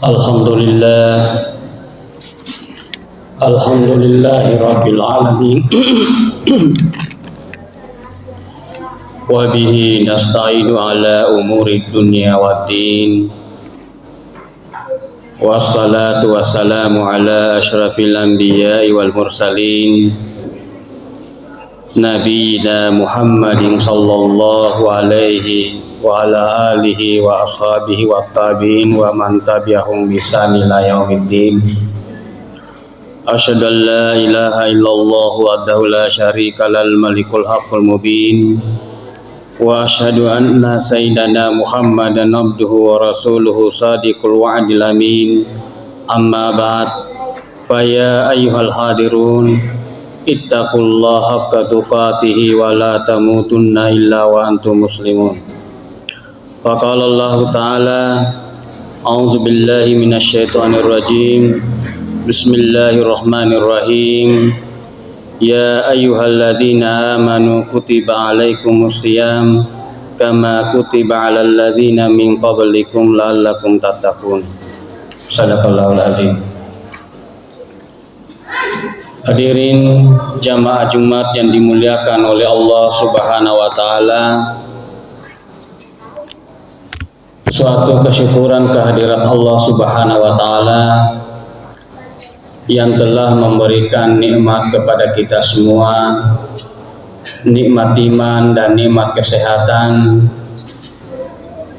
Alhamdulillah, Alhamdulillahirabbil alamin. Wa bihi nasta'inu ala umuri dunya waddin. Wassalatu wassalamu ala asyrafil anbiya'i wal mursalin, Nabiyyina Muhammadin sallallahu alaihi wa ala alihi wa ashabihi wa tabi'in wa man tabi'ahum bi ihsan ila yaumiddin. Asyhadu an la ilaha illallah wahdahu la syarika lal malikul haqqul mubin wa asyhadu anna sayyidana Muhammadan abduhu wa rasuluhu sadiqul wa'dil amin. Amma ba'd, fa ya ayyuhal hadirun ittaqullaha haqqa tuqatih wa la tamutunna illa wa antum muslimun. Faqala Allah Ta'ala, a'udzu billahi minasyaitonir rajim. Bismillahirrahmanirrahim. Ya ayyuhalladzina amanu kutiba alaikumus syiyam kama kutiba alal ladzina min qablikum la'allakum tattaqun. Shadaqallahul azim. Hadirin jamaah Jumat yang dimuliakan oleh Allah Subhanahu wa taala, suatu kesyukuran kehadirat Allah Subhanahu wa taala yang telah memberikan nikmat kepada kita semua, nikmat iman dan nikmat kesehatan,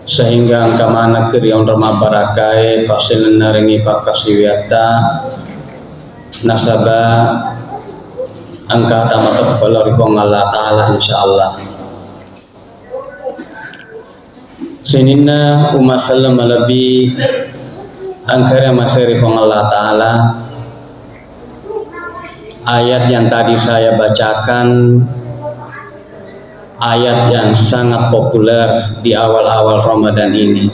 sehingga angka mana yang rama barakai pasil naringi pakasiwiata nasabah angka tamat pelarikong Allah Ta'ala insyaallah. Sinina umat salam lebih angkara masyrifong Allah Ta'ala. Ayat yang tadi saya bacakan, ayat yang sangat populer di awal-awal Ramadan ini.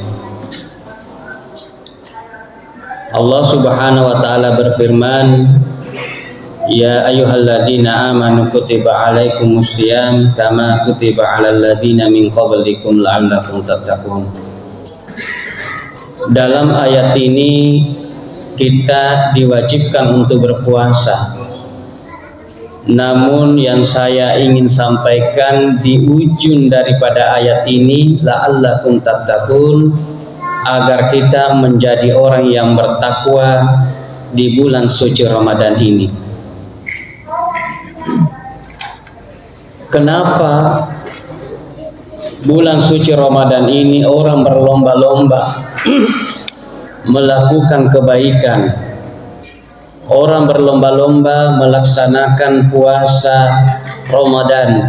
Allah Subhanahu wa taala berfirman, ya ayyuhalladzina amanu kutiba alaikumus syiyam kama kutiba alal ladzina min qablikum la'allakum tattaqun. Dalam ayat ini kita diwajibkan untuk berpuasa. Namun yang saya ingin sampaikan di ujung daripada ayat ini, la'allakum tattaqun, agar kita menjadi orang yang bertakwa di bulan suci Ramadan ini. Kenapa bulan suci Ramadan ini orang berlomba-lomba melakukan kebaikan? Orang berlomba-lomba melaksanakan puasa Ramadan,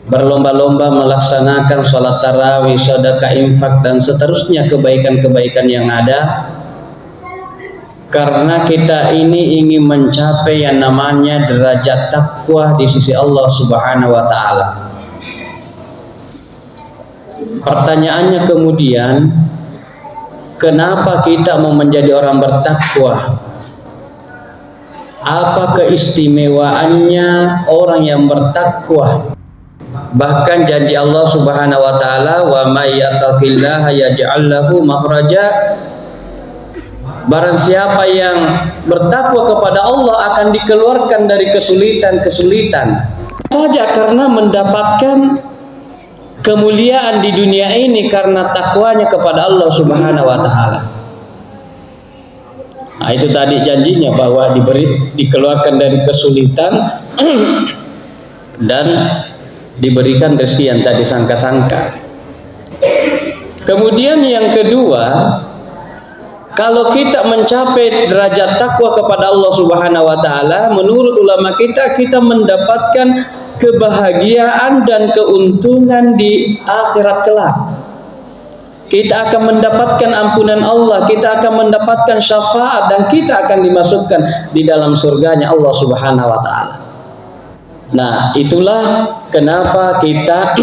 berlomba-lomba melaksanakan sholat tarawih, sedekah, infak, dan seterusnya kebaikan-kebaikan yang ada, karena kita ini ingin mencapai yang namanya derajat takwa di sisi Allah Subhanahu wa taala. Pertanyaannya kemudian, kenapa kita mau menjadi orang bertakwa? Apa keistimewaannya orang yang bertakwa? Bahkan janji Allah Subhanahu wa taala, wa may yattaqillaha yaj'al lahu makhraja. Barang siapa yang bertakwa kepada Allah akan dikeluarkan dari kesulitan-kesulitan saja, karena mendapatkan kemuliaan di dunia ini karena takwanya kepada Allah Subhanahu wa taala. Nah, itu tadi janjinya bahwa dikeluarkan dari kesulitan dan diberikan rezeki yang tak disangka-sangka. Kemudian yang kedua, kalau kita mencapai derajat takwa kepada Allah Subhanahu wa taala, menurut ulama kita mendapatkan kebahagiaan dan keuntungan di akhirat kelak. Kita akan mendapatkan ampunan Allah, kita akan mendapatkan syafaat, dan kita akan dimasukkan di dalam surganya Allah Subhanahu wa taala. Nah, itulah kenapa kita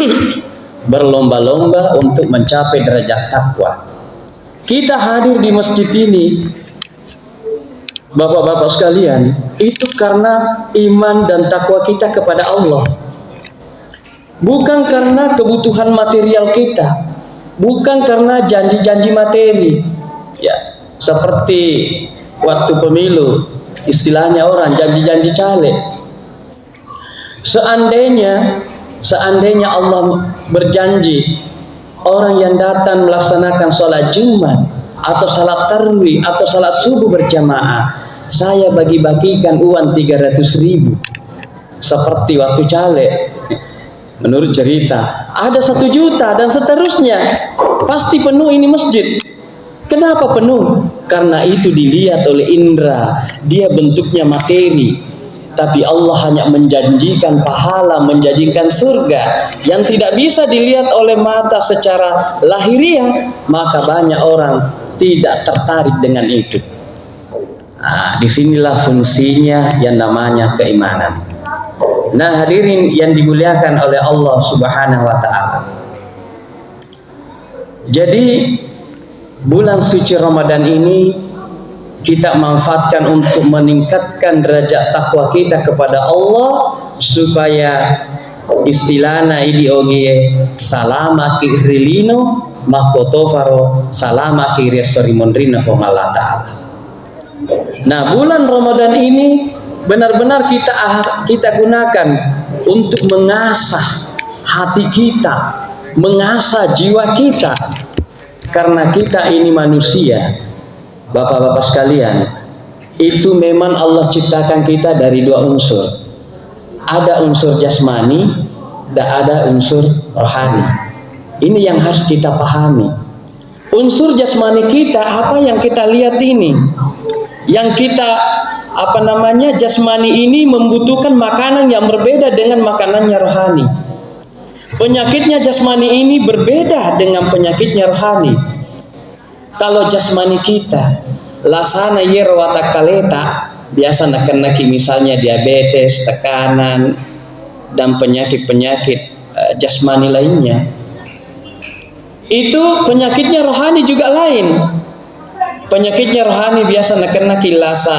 berlomba-lomba untuk mencapai derajat takwa. Kita hadir di masjid ini, Bapak-bapak sekalian, itu karena iman dan takwa kita kepada Allah. Bukan karena kebutuhan material kita, bukan karena janji-janji materi. Ya, Seperti waktu pemilu, istilahnya orang janji-janji caleg. Seandainya Allah berjanji orang yang datang melaksanakan sholat Jumat atau sholat tarawih atau sholat subuh berjamaah, saya bagi-bagikan uang 300.000 seperti waktu caleg. Menurut cerita ada 1 juta dan seterusnya, pasti penuh ini masjid. Kenapa penuh? Karena itu dilihat oleh indera, dia bentuknya materi, tapi Allah hanya menjanjikan pahala, menjanjikan surga yang tidak bisa dilihat oleh mata secara lahiriah, maka banyak orang tidak tertarik dengan itu. Nah, disinilah fungsinya yang namanya keimanan. Nah, hadirin yang dimuliakan oleh Allah Subhanahu wa Ta'ala. Jadi bulan suci Ramadan ini kita manfaatkan untuk meningkatkan derajat takwa kita kepada Allah, supaya istilahna idi ogie salama kirilino makotofaro salama kiresorimondrina from Allah Ta'ala. Nah, bulan Ramadan ini benar-benar kita gunakan untuk mengasah hati kita, mengasah jiwa kita, karena kita ini manusia. Bapak-bapak sekalian, itu memang Allah ciptakan kita dari 2 unsur. Ada unsur jasmani dan ada unsur rohani. Ini yang harus kita pahami. Unsur jasmani kita, apa yang kita lihat ini, yang kita jasmani ini membutuhkan makanan yang berbeda dengan makanannya rohani. Penyakitnya jasmani ini berbeda dengan penyakitnya rohani. Kalau jasmani kita lasana yerwata kaleta, biasa nak-naki misalnya diabetes, tekanan, dan penyakit-penyakit jasmani lainnya. Itu penyakitnya rohani juga lain. Penyakitnya rohani biasa nak-naki lasa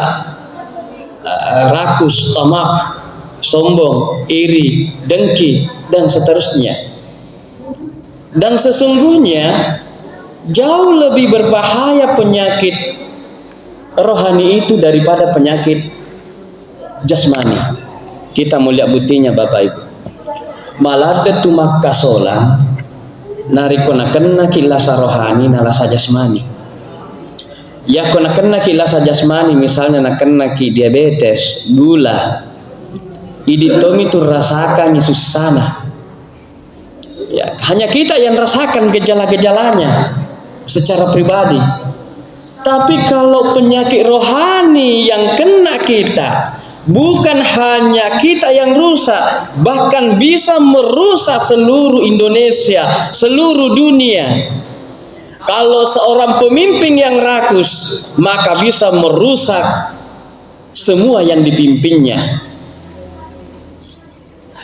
rakus, tamak, sombong, iri, dengki, dan seterusnya. Dan sesungguhnya jauh lebih berbahaya penyakit rohani itu daripada penyakit jasmani. Kita mau lihat buktinya Bapak Ibu. Malah tumak kasola nariko nakena kilasa rohani nalasa jasmani. Ya kena kena kilasa jasmani, misalnya nakena ki diabetes, gula, iditomi itu rasakan Yesus sana. Ya, hanya kita yang rasakan gejala-gejalanya secara pribadi. Tapi kalau penyakit rohani yang kena kita, bukan hanya kita yang rusak, bahkan bisa merusak seluruh Indonesia, seluruh dunia. Kalau seorang pemimpin yang rakus, maka bisa merusak semua yang dipimpinnya.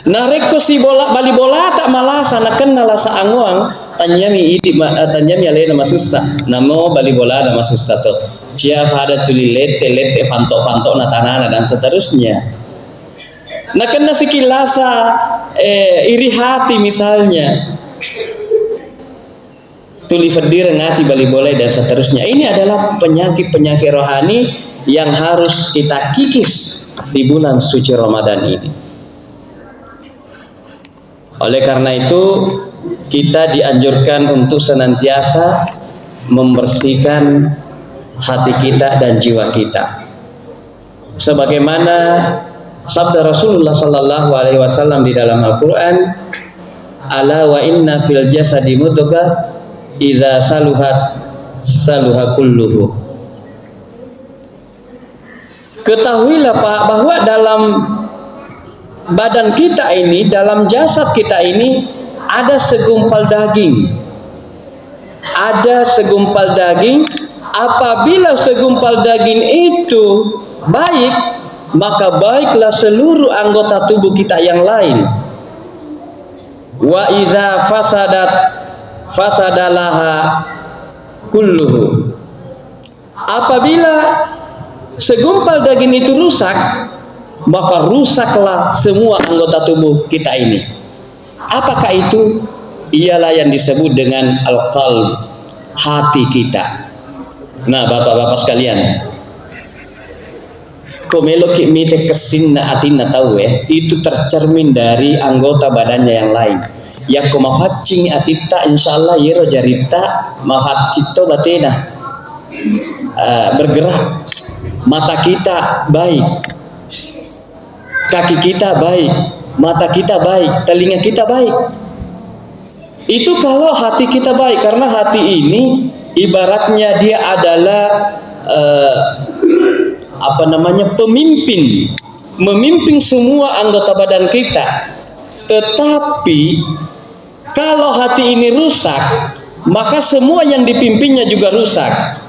Nareko si bali bola tak malasa nakena lasa anguang tanyami alena masussa namo bali bola ada masussa to cia pada tuli lete fanto natanana dan seterusnya. Nakena sikilasa iri hati misalnya, tuli fedir ngati bali bola dan seterusnya. Ini adalah penyakit-penyakit rohani yang harus kita kikis di bulan suci Ramadan ini. Oleh karena itu kita dianjurkan untuk senantiasa membersihkan hati kita dan jiwa kita. Sebagaimana sabda Rasulullah sallallahu alaihi wasallam di dalam Al-Qur'an, ala wa inna fil jasadi mudghah idza saluhat saluha kulluhu. Ketahuilah Pak, bahwa dalam badan kita ini, dalam jasad kita ini ada segumpal daging. Ada segumpal daging. Apabila segumpal daging itu baik, maka baiklah seluruh anggota tubuh kita yang lain. Wa iza fasadalaha kulluhu. Apabila segumpal daging itu rusak, maka rusaklah semua anggota tubuh kita ini. Apakah itu? Ialah yang disebut dengan al-qalb, hati kita. Nah, bapak-bapak sekalian, komelo ki mite kesinna atina tahu ya, itu tercermin dari anggota badannya yang lain. Ya ko mafaccing atita insyaallah yero jarita mafaccito batena bergerak. Mata kita baik, kaki kita baik, mata kita baik, telinga kita baik. Itu kalau hati kita baik, karena hati ini ibaratnya dia adalah pemimpin, memimpin semua anggota badan kita. Tetapi kalau hati ini rusak, maka semua yang dipimpinnya juga rusak.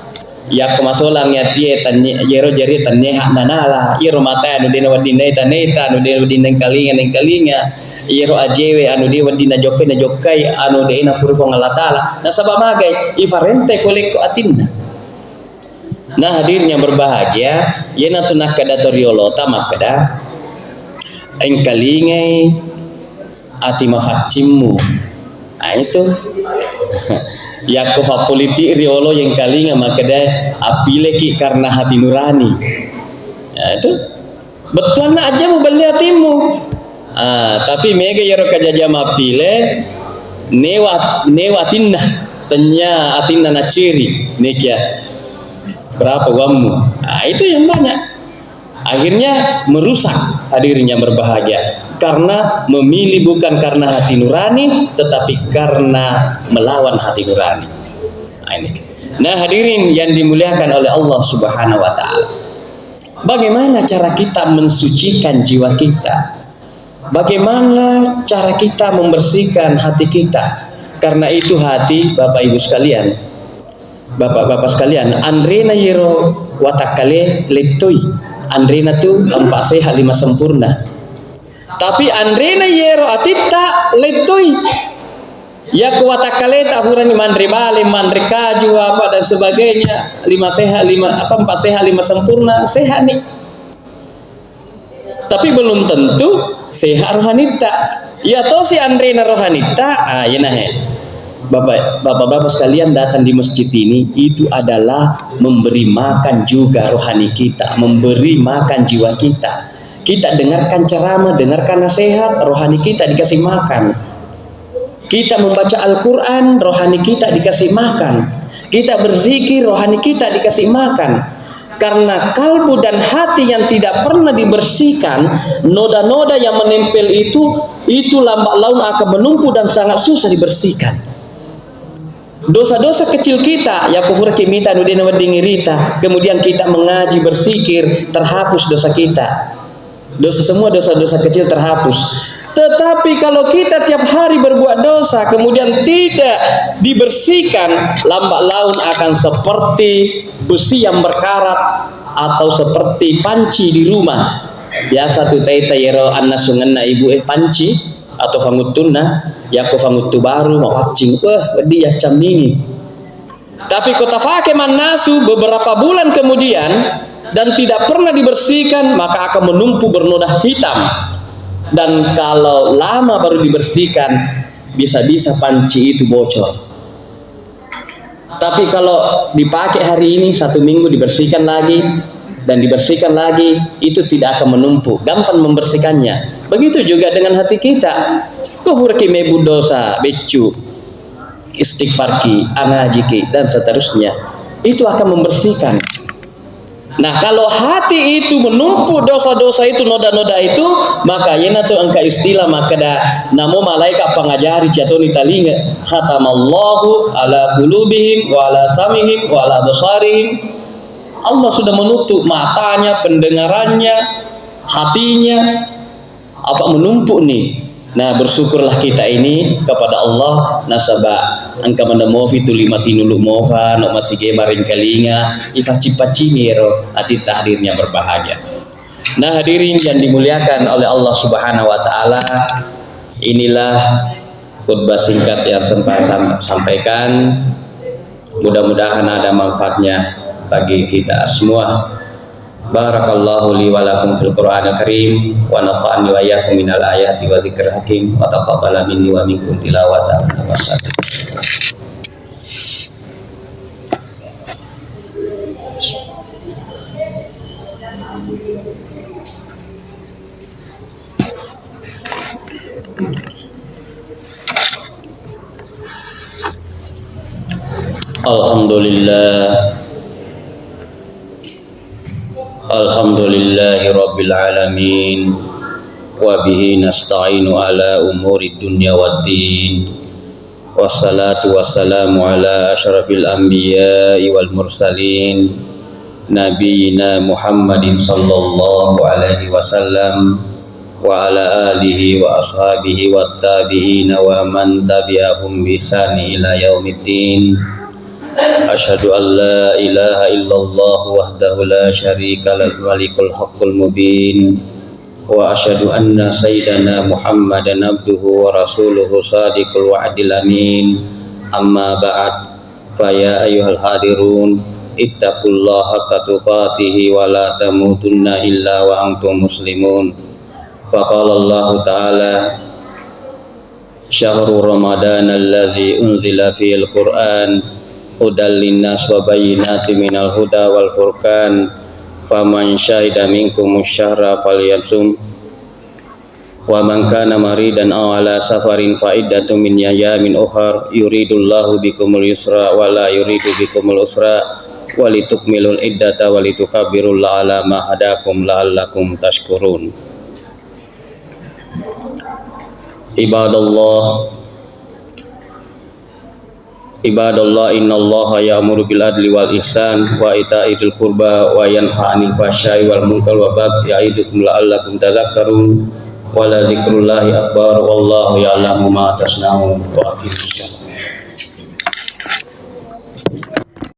Ya kemasolang ya tie tanya yero jari tanya hak nanala yero mata anu dina wadina taneta anu dina wadina kalinga yero ajewe anu dia wadina jokai anu dina furfo ngalatala. Nah sabab magai ifarente foleko atinna. Nah hadirnya berbahagia yena tunah kada toriolo tamakada engkalingai ati mafaccimmu. Nah itu ya kofa politik riolo yang kali nggak makada apile ki karena hati nurani. Ya itu betul aja mau beli hatimu. Tapi mega yaro kajaja mapile newatinna tanya atinna na ciri nekia berapa uangmu. Itu yang banyak akhirnya merusak hadirnya berbahagia karena memilih bukan karena hati nurani tetapi karena melawan hati nurani. Nah hadirin yang dimuliakan oleh Allah Subhanahu wa taala, bagaimana cara kita mensucikan jiwa kita, bagaimana cara kita membersihkan hati kita. Karena itu hati Bapak Ibu sekalian, Bapak-bapak sekalian, Andrena yero watakale letoi. Andrena tu 4 sehat 5 sempurna. Tapi Andrena yero atita letoi. Ya kuwatakale tak hurani mandri bale, mandri kaju apa dan sebagainya. 4 sehat 5 sempurna, sehat nih. Tapi belum tentu sehat rohanita. Ya toh si Andrena rohanita, ya nah. Bapak-bapak sekalian datang di masjid ini itu adalah memberi makan juga rohani kita, memberi makan jiwa kita. Kita dengarkan ceramah, dengarkan nasihat, rohani kita dikasih makan. Kita membaca Al-Quran, rohani kita dikasih makan. Kita berzikir, rohani kita dikasih makan. Karena kalbu dan hati yang tidak pernah dibersihkan, noda-noda yang menempel itu lambat laun akan menumpuk dan sangat susah dibersihkan. Dosa-dosa kecil kita ya kufur kimita nudina wadingirita, kemudian kita mengaji bersikir, terhapus dosa kita. Semua dosa-dosa kecil terhapus. Tetapi kalau kita tiap hari berbuat dosa kemudian tidak dibersihkan, lambat laun akan seperti besi yang berkarat atau seperti panci di rumah. Biasa tu taita yero anna sunganna ibu panci atau fangutunna ya ko fangutu baru mau cacing dia camini. Tapi kota fake manasu beberapa bulan kemudian dan tidak pernah dibersihkan, maka akan menumpuk bernoda hitam. Dan kalau lama baru dibersihkan, bisa-bisa panci itu bocor. Tapi kalau dipakai hari ini, 1 minggu dibersihkan lagi dan dibersihkan lagi, itu tidak akan menumpuk, gampang membersihkannya. Begitu juga dengan hati kita. Kufurki mebu dosa, becu, istighfarki, angajiki, dan seterusnya. Itu akan membersihkan. Nah kalau hati itu menumpuk dosa-dosa itu, noda-noda itu, maka yana tu angka istilah maka dah namo malaikat pengajari jatuni talinga khatamallahu ala qulubihim wa ala samihim wa ala basarihim. Allah sudah menutup matanya, pendengarannya, hatinya, apa menumpuk nih. Nah bersyukurlah kita ini kepada Allah nasaba angka mendemovi tu lima tinulu moha no masih gemarin kalinga ifacipaci miro ati tahdirnya berbahagia. Nah hadirin yang dimuliakan oleh Allah Subhanahu wa taala, inilah khutbah singkat yang sempat sampaikan. Mudah-mudahan ada manfaatnya bagi kita semua. Barakallahu li wa lakum fil Qur'anil Karim wa nafa'ani wa iyyakum minal ayati wa dzikril hakim wa taqabbala minni wa minkum tilawatan wa Alhamdulillahi rabbil alamin wa bihi nasta'inu ala umuri dunya waddin wassalatu wassalamu ala asyrafil anbiya'i wal mursalin nabiyina Muhammadin sallallahu alaihi wasallam wa ala alihi wa ashabihi wat tabi'ina wa man tabi'ahum bi ihsani ila yaumiddin. Asyhadu an la ilaha illallah wahdahu la syarika lahu malikul haqqul mubin wa asyhadu anna sayyidana Muhammadan abduhu wa rasuluhu sadiqul wa'dil amin. Amma ba'd, fa ya ayyuhal hadirun ittaqullaha haqqa tuqatih wa la tamutunna illa wa antum muslimun. Wa qala Allah ta'ala syahrul ramadan allazi unzila fihil qur'an hudal linnas wa bayyinatin minal huda wal furqan faman syahida minkumus syahra falyasum wa man kana maridan aw ala safarin fa iddatun min ayamin ukhra yuridullahu bikumul yusra wa la yuridu bikumul usra wa litukmilul iddata wa litukabbirullaha ala ma hadakum la'allakum tashkurun. Ibadallah innallaha ya'muru bil adli wal ihsan wa ita'i dzil qurba wa yanha 'anil fahsya'i wal munkar wa baghi ya'idukum la'allakum tadhakkarun wa la dzikrullahi akbar wallahu ya'lamu ma tasna'un.